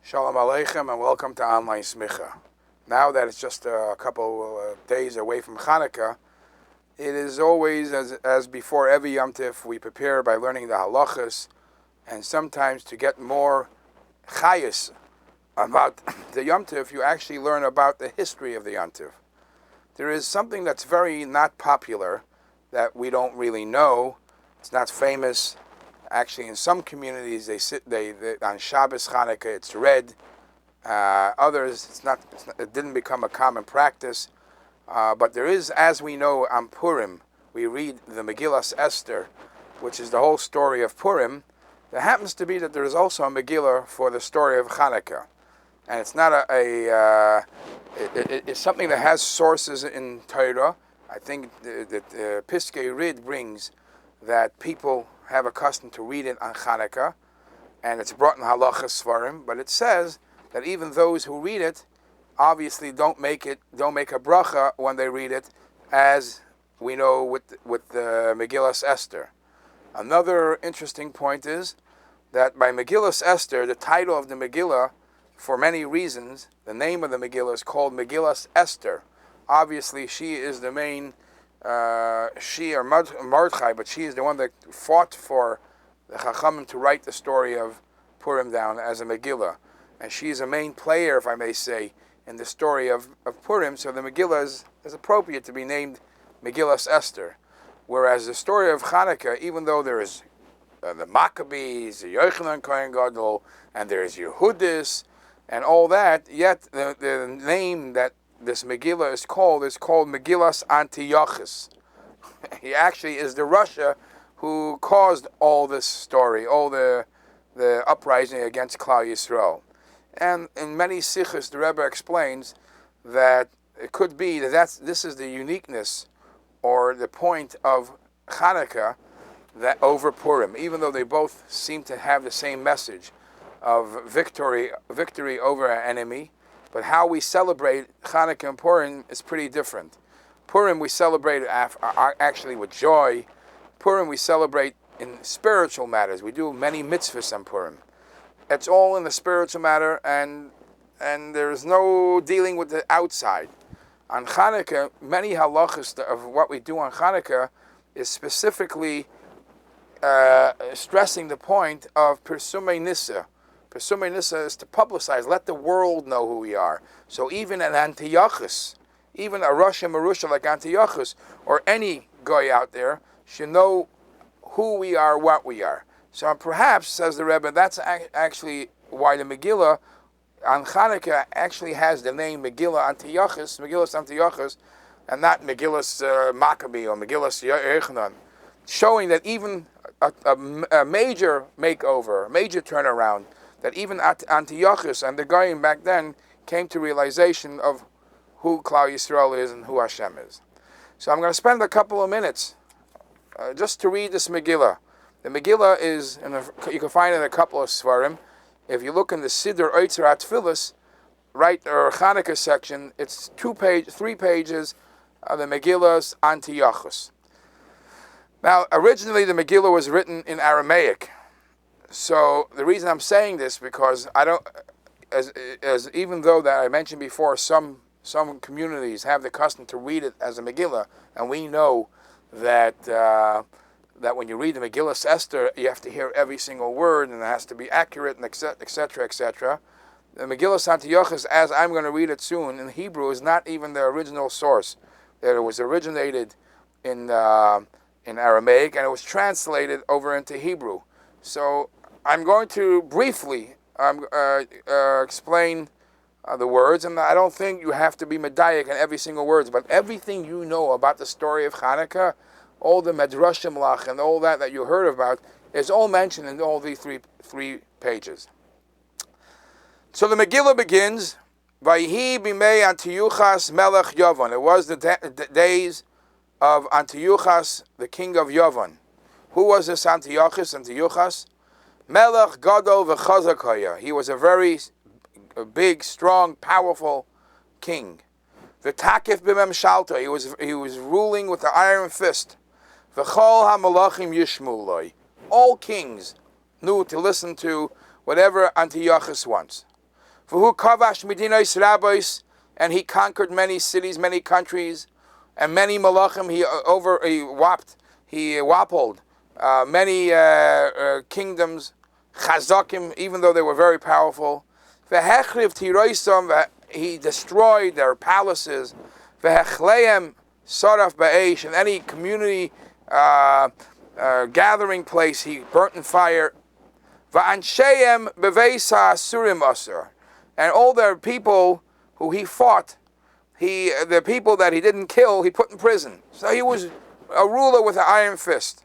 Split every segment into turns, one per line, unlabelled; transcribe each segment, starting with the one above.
Shalom Aleichem and welcome to Online Smicha. Now that it's just a couple days away from Chanukah, it is always, as before every Yom Tif, we prepare by learning the halachas, and sometimes to get more chayus about the Yom Tif, you actually learn about the history of the Yom Tif. There is something that's very not popular that we don't really know. It's not famous. Actually, in some communities, they on Shabbos Chanukah it's read. Others, it didn't become a common practice. But there is, as we know, on Purim, we read the Megillas Esther, which is the whole story of Purim. There happens to be that there is also a Megillah for the story of Chanukah, and it's not it's something that has sources in Torah. I think that Piskei Rid brings that people have a custom to read it on Chanukah, and it's brought in halachas svarim. But it says that even those who read it, obviously don't make a bracha when they read it, as we know with the Megillas Esther. Another interesting point is that by Megillas Esther, the title of the Megillah, for many reasons, the name of the Megillah is called Megillas Esther. Obviously, she is the main. She or Mordechai, but she is the one that fought for the Chachamim to write the story of Purim down as a Megillah. And she is a main player, if I may say, in the story of Purim, so the Megillah is appropriate to be named Megillas Esther. Whereas the story of Chanukah, even though there is the Maccabees, the Yochanan Kohen Gadol, and there is Yehudis, and all that, yet the name that this Megillah is called Megillas Antiochus. He actually is the Russia who caused all this story, all the uprising against Klal Yisrael. And in many sichos, the Rebbe explains that it could be that this is the uniqueness or the point of Chanukah that over Purim, even though they both seem to have the same message of victory over our enemy. But how we celebrate Chanukah and Purim is pretty different. Purim we celebrate actually with joy. Purim we celebrate in spiritual matters. We do many mitzvahs on Purim. It's all in the spiritual matter, and there's no dealing with the outside. On Chanukah, many halachas of what we do on Chanukah is specifically stressing the point of Persumei Nisa. Persumei Nisa is to publicize, let the world know who we are. So even an Antiochus, even a Russia Marusha like Antiochus, or any guy out there, should know who we are, what we are. So perhaps, says the Rebbe, that's actually why the Megillah on Chanukah actually has the name Megillas Antiochus, and not Megillas Maccabee or Megillas Yochanan, showing that even a major makeover, a major turnaround, that even Antiochus and the Goyim back then came to realization of who Klal Yisrael is and who Hashem is. So I'm going to spend a couple of minutes just to read this Megillah. The Megillah is, you can find it in a couple of Svarim. If you look in the Siddur Oitzer HaTfilos, right, or Chanukah section, it's 3 pages of the Megillah's Antiochus. Now, originally the Megillah was written in Aramaic. So the reason I'm saying this, because I don't, as even though that I mentioned before, some communities have the custom to read it as a Megillah, and we know that when you read the Megillas Esther, you have to hear every single word, and it has to be accurate, and etc., etc. The Megillas Antiochus, as I'm going to read it soon, in Hebrew, is not even the original source. That it was originated in Aramaic, and it was translated over into Hebrew. So I'm going to briefly explain the words, and I don't think you have to be medayik in every single word, but everything you know about the story of Chanukah, all the medrashim lach and all that you heard about, is all mentioned in all these three pages. So the Megillah begins, Vayhi bimei Antiochus melech Yavon. It was the days of Antiochus, the king of Yavon. Who was this Antiochus? Melech Gadol v'chazak. He was a very big, strong, powerful king. V'takif b'memshalto. He was ruling with the iron fist. V'chol hamalachim yishmu loi. All kings knew to listen to whatever Antiochus wants. V'hu kavash medinais rabos, and he conquered many cities, many countries, and many malachim. He wappled many kingdoms, chazakim, even though they were very powerful. V'hechriv tiroisam, he destroyed their palaces. V'hechleim saraf ba'esh, and any community gathering place he burnt in fire. V'ansheim beveisa surim asur, and all their people who he fought, the people that he didn't kill, he put in prison. So he was a ruler with an iron fist.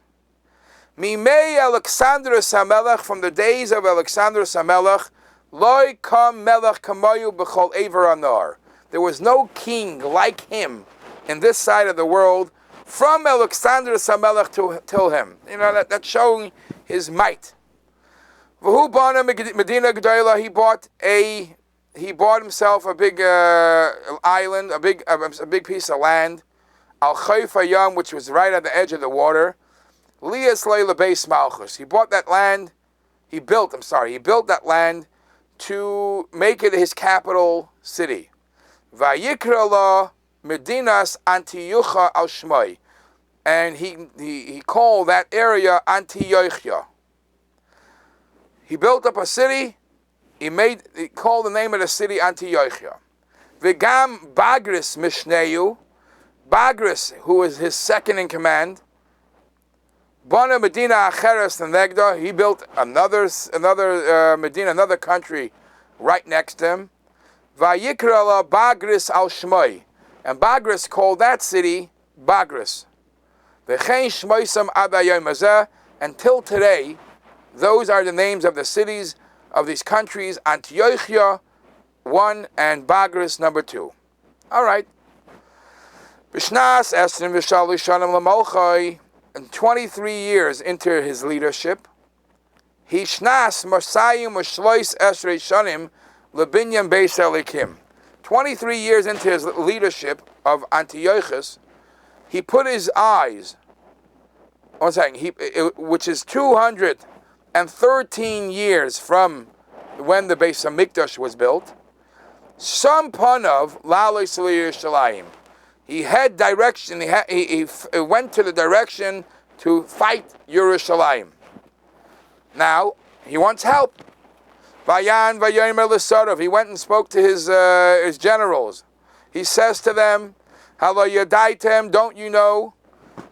Mimei Alexandrus HaMelech, from the days of Alexandrus HaMelech, Loi kam melech kamayu b'chol ever anar. There was no king like him in this side of the world, from Alexandrus HaMelech till him. You know, that's showing his might. V'hu bana Medina G'dayla, he bought himself a big island, a big piece of land, Al Chayf Hayam, which was right at the edge of the water. Lias Leila Beis Malchus. He built that land that land to make it his capital city. Vayikra la Medinas Antiochia al Shmai, and he called that area Antiochia. He built up a city. He called the name of the city Antiochia. V'gam Bagris Mishneu, Bagris, who was his second in command, Bana Medina Acheres Negda, he built another Medina, another country right next to him. Vayikra la Bagris al Shmai, and Bagris called that city Bagris. V'chein Shmoisam ad hayom hazeh, until today, those are the names of the cities of these countries, Antiochia 1 and Bagris number 2. All right. B'shnas esrim v'shalosh shanim l'malchai, and 23 years into his leadership, he shnas masayim v'shlois esrei shanim l'binyan beis elikim. 23 years into his leadership of Antiochus, he put his eyes, which is 213 years from when the Beis Hamikdash was built, some panav lalei Yerushalayim. He had direction. He went to the direction to fight Yerushalayim. Now he wants help. Vayan vayomer l'sarav. He went and spoke to his generals. He says to them, "Halo yadaitem, don't you know?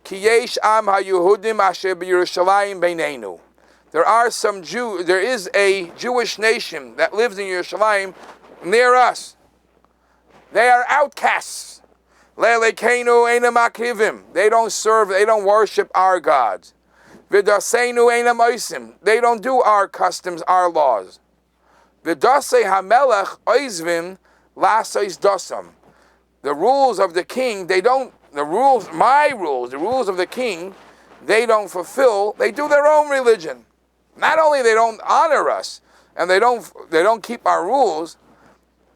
Ki yesh am haYehudim asher b'Yerushalayim beinenu." There is a Jewish nation that lives in Yerushalayim near us. They are outcasts. Le'elekeinu einam akrivim. They don't worship our gods. V'daseinu einam oisim. They don't do our customs, our laws. V'dasei hamelech oizvim lasois dasam. The rules of the king, the rules of the king, they don't fulfill. They do their own religion. Not only they don't honor us, and they don't keep our rules,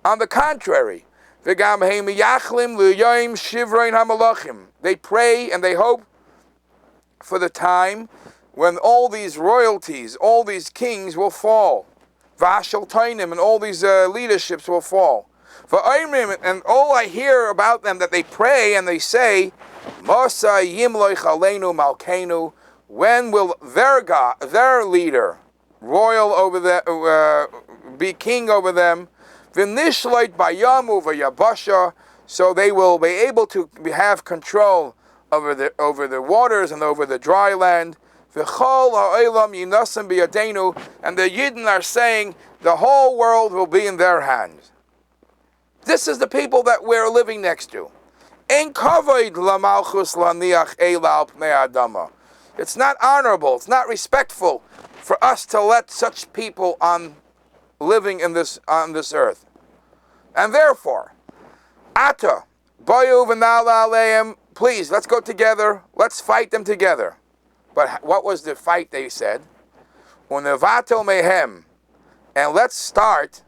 on the contrary, they pray and they hope for the time when all these royalties, all these kings will fall, and all these leaderships will fall. And all I hear about them, that they pray and they say, when will their God, their leader, royal over them, be king over them? V'nishloit bayamu v'yabasha, so they will be able to have control over the waters and over the dry land. V'chol ha'olam yinasem b'yadenu, and the Yidden are saying the whole world will be in their hands. This is the people that we're living next to. Ein kavod lamalchus laniach eila al pnei adama. It's not honorable, it's not respectful for us to let such people living on this earth. And therefore, Ata, Bayu v'nala aleim, please, let's go together, let's fight them together. But what was the fight, they said? Unevato mehem, and let's start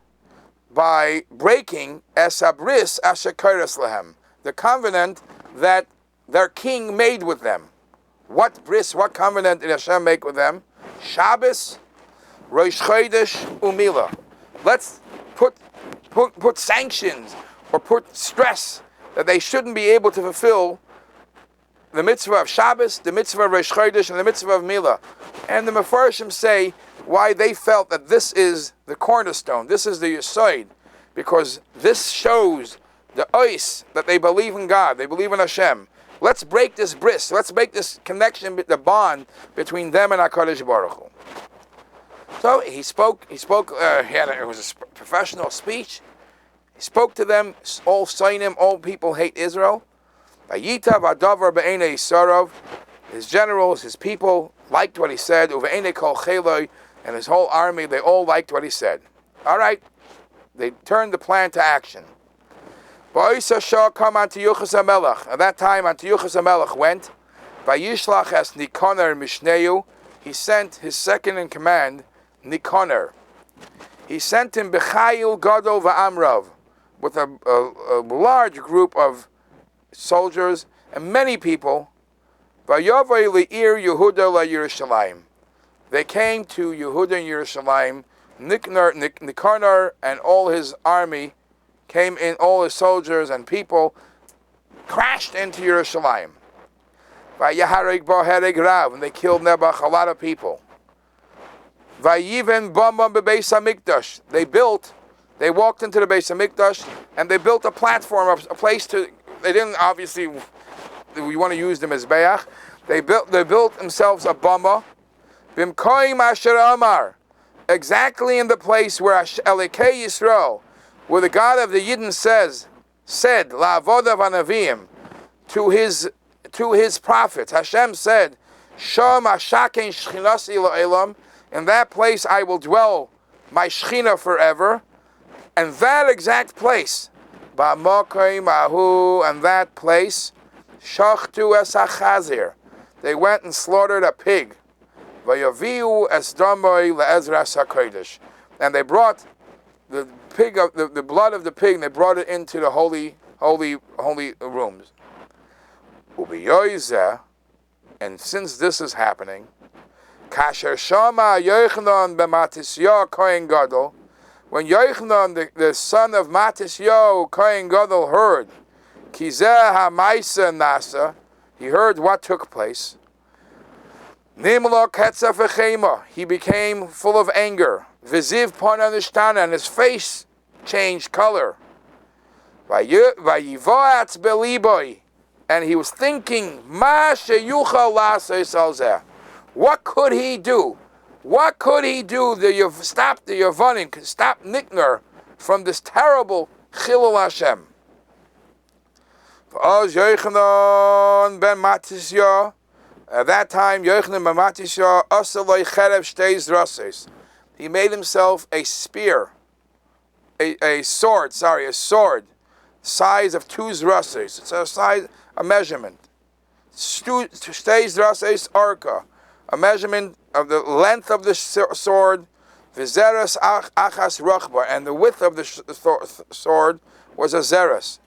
by breaking esabris ashekeres lehem, the covenant that their king made with them. What covenant did Hashem make with them? Shabbos, Rosh Chodesh, Umila. Let's put sanctions or put stress that they shouldn't be able to fulfill the mitzvah of Shabbos, the mitzvah of Rosh Chodesh, and the mitzvah of Milah. And the Mefarshim say why they felt that this is the cornerstone, this is the Yesod, because this shows the ois that they believe in God, they believe in Hashem. Let's break this bris, let's make this connection, the bond between them and HaKadosh Baruch Hu. So he spoke, it was a professional speech. He spoke to them, all Sainim, all people hate Israel. Vayitav adavar be'enei sarov. His generals, his people liked what he said. Uve'enei kol cheloi, and his whole army, they all liked what he said. All right, they turned the plan to action. Ba'isa shah come Antiochus HaMelech. At that time, Antiochus HaMelech went. Vayishlach es Nikanor Mishneu. He sent his second in command, Nikanor. He sent him B'chayil Gadol Va'amrav, with a large group of soldiers and many people. Vayavay Le'ir Yehuda LaYerushalayim. They came to Yehuda and Yerushalayim. Nikanor and all his army came in, all his soldiers and people crashed into Yerushalayim. Vayahareg Bohereg Rav, and they killed Nebuch, a lot of people. Vayiven Bama Bebeis HaMikdash. They walked into the Beis HaMikdash and they built a platform, a place to. They didn't obviously. We want to use them as Beach. They built themselves a Bama. Bimkoim Asher Amar, exactly in the place where Elikei Yisrael, where the God of the Yidden said La'avoda Vanavim, to his prophets. Hashem said, Shom Ashaken Shchinasi La'elam, in that place I will dwell my Shechina forever. And that exact place, Ba'mokai Mahu, and that place, Shachtu Es HaChazir, they went and slaughtered a pig. Vayaviu Es Damoi LeEzras HaKodesh, and they brought the pig of the blood of the pig, and they brought it into the holy rooms. Ubiyoizeh, and since this is happening, Kasher Shama Yochanan b'Matisyahu Kohen Gadol, when Yochanan, the son of Matisyahu Kohen Gadol, heard Kizeh HaMaisa Nasa, he heard what took place. Nimlo Ketzah V'Chema, he became full of anger. Viziv Pananishtana, and his face changed color. Vayivoatz Beliboy, and he was thinking, Ma sheyuchal la'aseh alzeh. What could he do? What could he do to stop the Yavanim, stop Nikner from this terrible Chilul Hashem? V'oz Yochanan ben Matisyahu, at that time, Yochanan ben Matisyahu, asaloi cherev shtei zrases. He made himself a spear, a sword, size of 2 zrases. It's a measurement. Shtei zrases arka, a measurement of the length of the sword, v'zeres achas rachba, and the width of the sword was a zeres.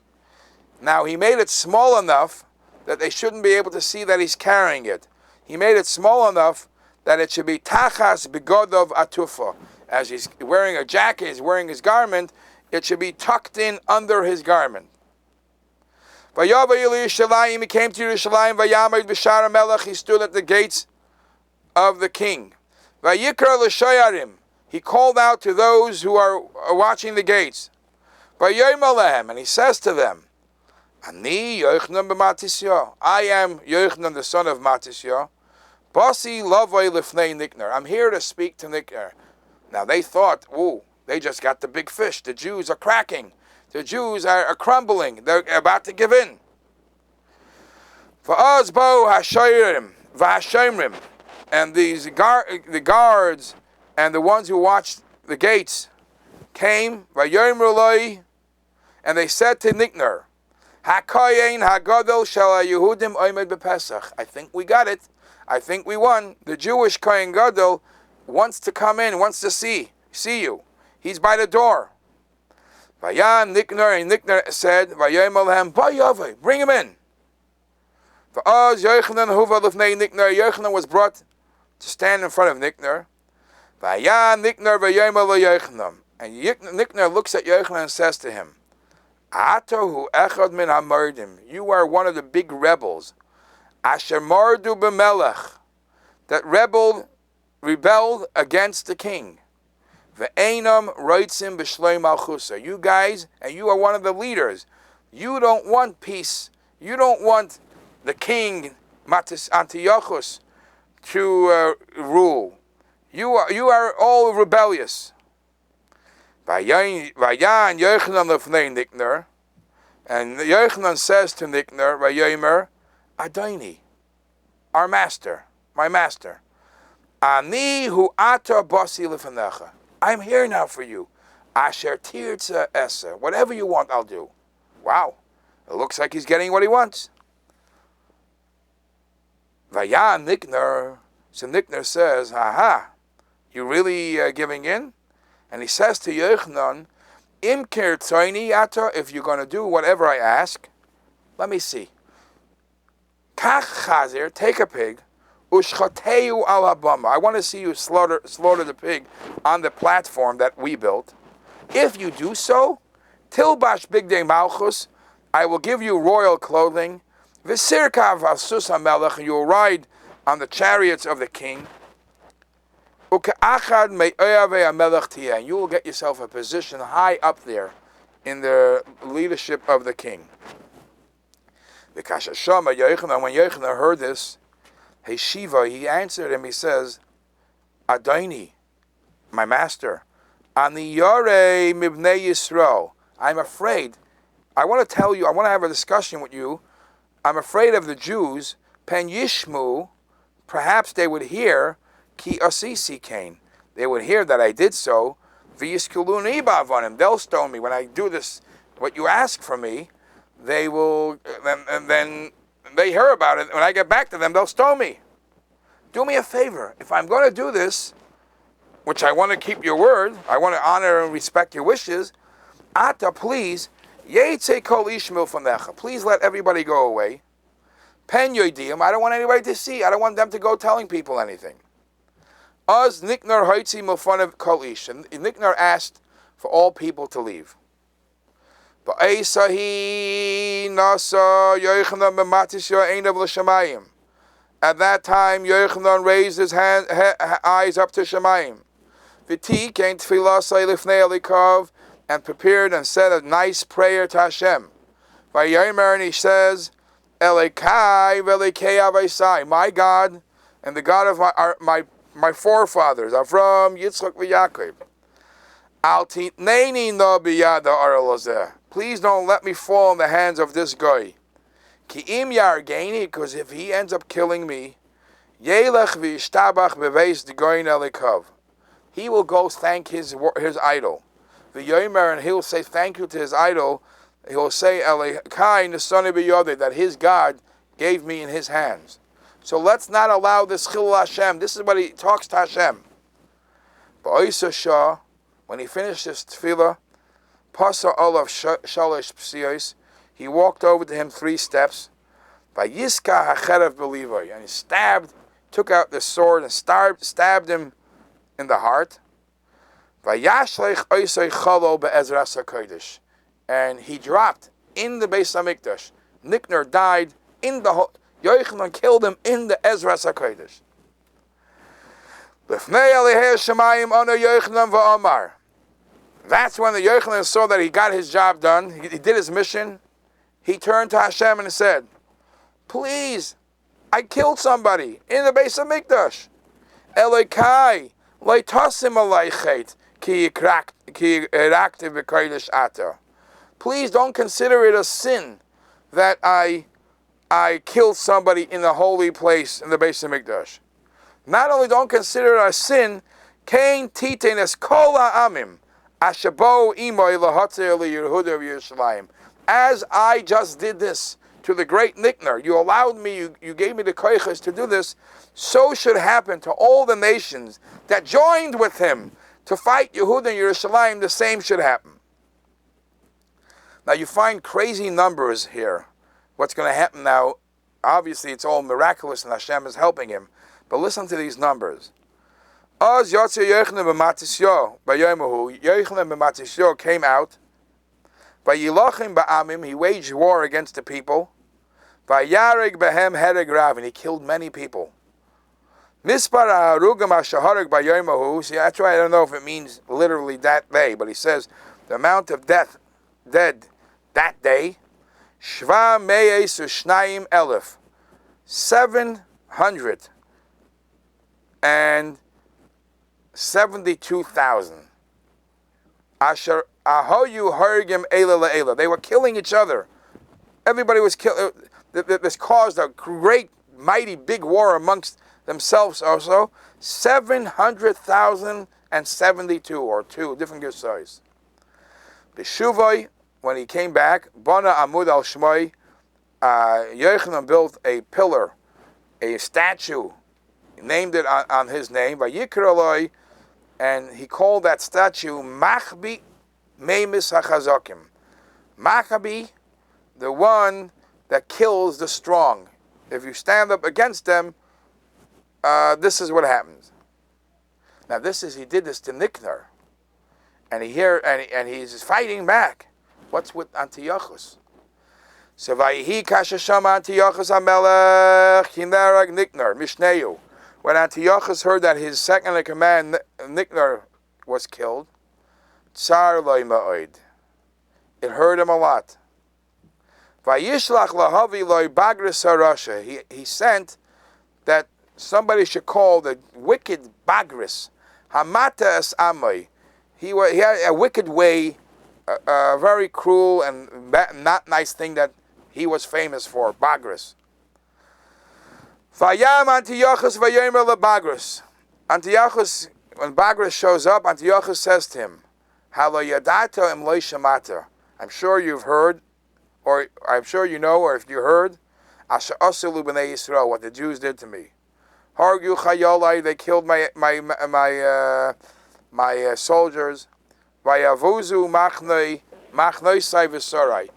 Now he made it small enough that they shouldn't be able to see that he's carrying it. He made it small enough that it should be tachas bigodov atufa. As he's wearing a jacket, he's wearing his garment, it should be tucked in under his garment. Vayavay Yerushalayim, he came to Yerushalayim, vayamid b'shar melech, he stood at the gates of the king. Vayikra l'shayarim, he called out to those who are watching the gates. Vayom alehem, and he says to them, Ani Yochanan b'Matisyahu, I am Yochanan the son of Matisyahu. Basi lavay lifnei Nikner, I'm here to speak to Nikner. Now they thought, they just got the big fish. The Jews are cracking. The Jews are crumbling. They're about to give in. Va'az bo hashayrim v'hashayrim, and the guards and the ones who watched the gates came, vayomru loi, and they said to Nikner, Hakayin hagadol shel Yehudim oimed b'Pesach. I think we got it. I think we won. The Jewish Kohen Gadol wants to come in, wants to see you. He's by the door. Vayan Nikner, and Nikner said, Vayom alehem bayavay, bring him in. Va'az Yochanan huva lifnei Nikner, Yochanan was brought to stand in front of Nikner. Vayan Nikner vayom ale Yochanan, And Nickner looks at Yochanan and says to him, Atahu echad min hamardim. You are one of the big rebels. Asher mardu b'melech. That rebelled against the king. Ve'enam roitzim b'shloim malchusa. You guys, and you are one of the leaders. You don't want peace. You don't want the king, Matis Antiochus, to rule. You are all rebellious. Vayan Yochanan lefnei Nickner, and Yochanan says to Nickner, Vayomer, Adoni, our master, my master. Ani hu ata basi lefanecha. I'm here now for you. Asher tirtza esa. Whatever you want, I'll do. Wow. It looks like he's getting what he wants. Vayan Nickner. So Nickner says, aha, you really giving in? And he says to Yochanan, Im kirtzoini ata, if you're going to do whatever I ask, let me see. Kach chazir, take a pig, ushchateu al habama. I want to see you slaughter the pig on the platform that we built. If you do so, tilbash bigdei malchus, I will give you royal clothing. V'sirkav asus hamelech, and you will ride on the chariots of the king. Uke'achad me'oyavei hamelech tiyeh, and you will get yourself a position high up there in the leadership of the king. Because Shama Yochanan, when Yochanan heard this, Shiva, he answered him, he says, Adoni, my master, Ani Yorei Mibnei Yisrael, I'm afraid. I want to tell you, I want to have a discussion with you. I'm afraid of the Jews. Pen Yishmu, perhaps they would hear, Ki Asisi Kain. They would hear that I did so. V'yiskuluni ba'avanim. They'll stone me. When I do this, what you ask from me, they will, and then they hear about it. When I get back to them, they'll stone me. Do me a favor. If I'm going to do this, which I want to keep your word, I want to honor and respect your wishes, Ata, please, Yetze kol ishmil fanecha. Please let everybody go away. Pen yoidim. I don't want anybody to see. I don't want them to go telling people anything. Az Nickner hoitzi milfanev kol ish. And Nickner asked for all people to leave. Ba'esahi nasa Yochanan b'matis yo'einav l'shamayim. At that time, Yochanan raised his eyes up to Shemayim. V'ti came tfilasai lifnei elikav, and prepared and said a nice prayer to Hashem. Vayomer, and he says, Elekai v'elekei avaisai, my God and the God of my forefathers, Avram, Yitzchak, v'Yaakov. Al titneni no biyada arelazeh. Please don't let me fall in the hands of this guy. Ki im yargeni, because if he ends up killing me, Yelech v'ishtabach beveis d'goyin elikav. He will go thank his idol. V'yomer, and he'll say thank you to his idol. He'll say Elekai nesani b'yodeh, that his God gave me in his hands. So let's not allow this chilul Hashem. This is what he talks to Hashem. Ba'isa Shah, when he finished his tefillah, Pasa olav shalosh psiyos, he walked over to him 3 steps. Vayiska hacherev b'livoi, and he took out the sword and stabbed him in the heart. Vayashlech oisei chalo be'ezras hakodesh, and he dropped in the Beis Hamikdash. Nickner died in the Yochanan killed him in the Ezras HaKodesh. Lefnei Elihei Shemayim Ono Yochanan v'Omar. That's when the Yochanan saw that he got his job done. He did his mission. He turned to Hashem and said, please, I killed somebody in the Beis Hamikdash. Elokai leitasim alaychet ki irakti v'kodesh ata. Please don't consider it a sin that I killed somebody in the holy place in the Beis Hamikdash. Not only don't consider it a sin, Kain titen es kol ha'amim ashabo imoy lahatzer liYehuda v'Yerushalayim. As I just did this to the great Nickner, you allowed me, you gave me the koiches to do this, so should happen to all the nations that joined with him to fight Yehuda and Yerushalayim. The same should happen. Now you find crazy numbers here. What's going to happen now? Obviously, it's all miraculous and Hashem is helping him. But listen to these numbers. Az Yotze Yochanan b'Matisyo b'Yomahu. Yochanan b'Matisyo came out. Vayilachim ba'amim. He waged war against the people. Vayarig behem hereg rav. And he killed many people. Mispar ha'arugim ha'shahareg b'Yomahu. See, that's why I don't know if it means literally that day, but he says the amount of dead that day. Shva me'es u'shnayim elef. 772,000. Asher ahoyu hargim eila la'ela. They were killing each other. Everybody was killed. This caused a great, mighty, big war amongst themselves also. 700,072, or two, different good size. B'shuvay, when he came back, Bana Amud al Shmoi, Yochanan built a pillar, a statue, named it on his name, Vayikraloi, and he called that statue Machbi Meimis HaChazokim. Maccabi, the one that kills the strong. If you stand up against them, this is what happens. Now he did this to Niknar, and he's fighting back. What's with Antiochus? So Vayihi Kashashama Antiochus Amelech Hinarag Niknar Mishneu. When Antiochus heard that his second in command, Niknar, was killed, Tsar loy ma'od. It hurt him a lot. Vayishlach lahavi loy bagris harasha. He sent that somebody should call the wicked bagris hamata es amoy. He had a wicked way, a very cruel and not nice thing that he was famous for, bagris. Vayam Antiochus vayomer leBagris. Antiochus, when Bagris shows up, Antiochus says to him, Halo yadato em lo shamata. I'm sure you've heard, or I'm sure you know, or if you heard, Asher aselu b'nei Yisrael, what the Jews did to me. Hargu chayolai, they killed my soldiers. Vayavuzu machnoi sai v'sorai,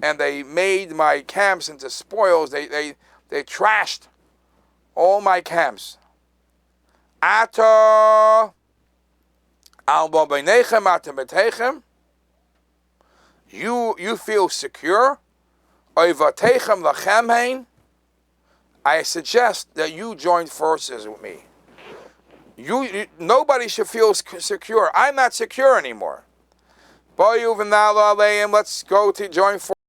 and they made my camps into spoils. They trashed all my camps. Ato alba b'nechem atem betechem. You feel secure. Oivatechem lachem hein. I suggest that you join forces with me. Nobody should feel secure. I'm not secure anymore. Let's go to join forces.